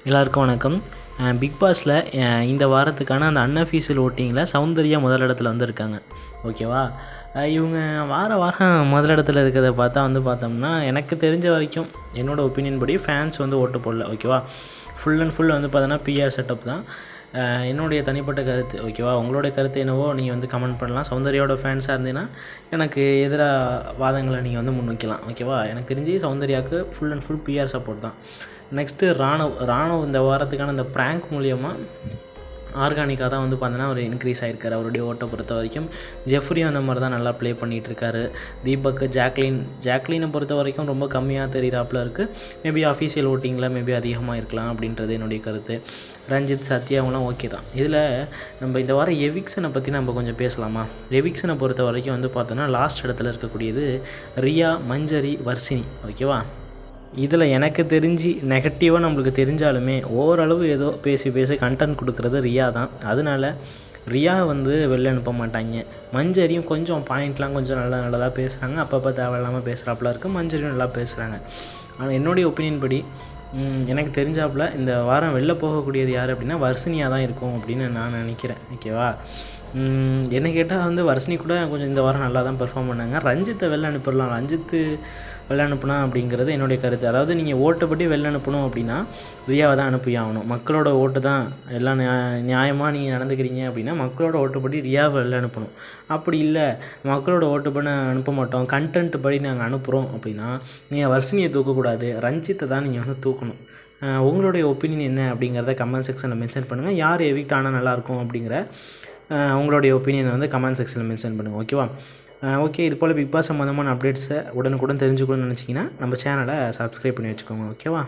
எல்லாருக்கும் வணக்கம். பிக் பாஸில் இந்த வாரத்துக்கான அந்த அன்அஃபீஷியல் ஓட்டிங்கில் சௌந்தர்யா முதலிடத்தில் இருக்காங்க. ஓகேவா? இவங்க வாரம் முதலிடத்தில் இருக்கிறத பார்த்தோம்னா எனக்கு தெரிஞ்ச வரைக்கும் என்னோடய ஒப்பீனியன் படி ஃபேன்ஸ் ஓட்டு போடல. ஓகேவா? ஃபுல் அண்ட் ஃபுல் பார்த்தோன்னா பிஆர் செட்டப் தான். என்னுடைய தனிப்பட்ட கருத்து. ஓகேவா? உங்களுடைய கருத்து என்னவோ நீங்கள் கமெண்ட் பண்ணலாம். சௌந்தர்யாவோட ஃபேன்ஸாக இருந்தீங்கன்னா எனக்கு எதிராக வாதங்களை நீங்கள் முன்வைக்கலாம். ஓகேவா? எனக்கு தெரிஞ்சு சௌந்தர்யாவுக்கு full and full PR support தான். நெக்ஸ்ட்டு ராணவ் இந்த வாரத்துக்கான இந்த ப்ராங்க் மூலிமா ஆர்கானிக்காக தான் பார்த்தோன்னா அவர் இன்க்ரீஸ் ஆகிருக்காரு. அவருடைய ஓட்டை பொறுத்த வரைக்கும் ஜெஃப்ரியும் அந்த மாதிரி தான் நல்லா ப்ளே பண்ணிகிட்ருக்காரு. தீபக், ஜாக்லினை பொறுத்த வரைக்கும் ரொம்ப கம்மியாக தெரிகிறாப்புல இருக்குது. மேபி அஃபீஷியல் ஓட்டிங்கில் மேபி அதிகமாக இருக்கலாம் அப்படின்றது என்னுடைய கருத்து. ரஞ்சித், சத்யாவெலாம் ஓகே தான். இதில் நம்ம இந்த வாரம் எவிக்ஷனை பற்றி நம்ம கொஞ்சம் பேசலாமா? எவிக்ஷனை பொறுத்த வரைக்கும் பார்த்தோன்னா லாஸ்ட் இடத்துல இருக்கக்கூடியது ரியா, மஞ்சரி, வர்ஷினி. ஓகேவா? இதில் எனக்கு தெரிஞ்சு நெகட்டிவாக நம்மளுக்கு தெரிஞ்சாலுமே ஓரளவு ஏதோ பேசி கண்டென்ட் கொடுக்குறது ரியா தான். அதனால ரியா வெளில அனுப்ப மாட்டாங்க. மஞ்சரியும் கொஞ்சம் பாயிண்ட்லாம் கொஞ்சம் நல்லதாக பேசுகிறாங்க. அப்பப்போ தேவையில்லாமல் பேசுகிறாப்புல இருக்குது. மஞ்சரியும் நல்லா பேசுகிறாங்க. ஆனால் என்னுடைய ஒப்பீனியன் படி எனக்கு தெரிஞ்சாப்புல இந்த வாரம் வெளில போகக்கூடியது யார் அப்படின்னா வர்ஷினியாக தான் இருக்கும் அப்படின்னு நான் நினைக்கிறேன். ஓகேவா? என்ன கேட்டால் வர்ஷினி கூட கொஞ்சம் இந்த வாரம் நல்லா தான் பெர்ஃபார்ம் பண்ணாங்க. ரஞ்சித்தை வெளில அனுப்பிடலாம். ரஞ்சித்து வெளில அனுப்புனா அப்படிங்கிறது என்னுடைய கருத்து. அதாவது நீங்கள் ஓட்டுப்படி வெளில அனுப்பணும் அப்படின்னா ரியாவை தான் அனுப்பி ஆகணும். மக்களோட ஓட்டு தான் எல்லாம் நியாயமாக நீங்கள் நடந்துக்கிறீங்க அப்படின்னா மக்களோட ஓட்டுப்படி ரியாவை வெளில அனுப்பணும். அப்படி இல்லை மக்களோட ஓட்டுப்படி அனுப்ப மாட்டோம், கண்டென்ட் படி நாங்கள் அனுப்புகிறோம் அப்படின்னா நீங்கள் வர்ஷினியை தூக்கக்கூடாது, ரஞ்சித்தை தான் நீங்கள் தூக்கணும். உங்களுடைய ஒப்பீனியன் என்ன அப்படிங்கிறத கமெண்ட் செக்ஷனில் மென்ஷன் பண்ணுங்கள். யார் எவிக்ட் ஆனால் நல்லாயிருக்கும் அப்படிங்கிற உங்களுடைய ஒப்பீனியனை கமெண்ட் செக்ஷனில் மென்ஷன் பண்ணுங்கள். ஓகேவா? ஓகே, இது போல் பிக் பாஸ் சம்மந்தமான அப்டேட்ஸை உடனுக்குடன் தெரிஞ்சுக்கணும்னு நினச்சிங்கன்னா நம்ம சேனலை சப்ஸ்கிரைப் பண்ணி வச்சுக்கோங்க. ஓகேவா?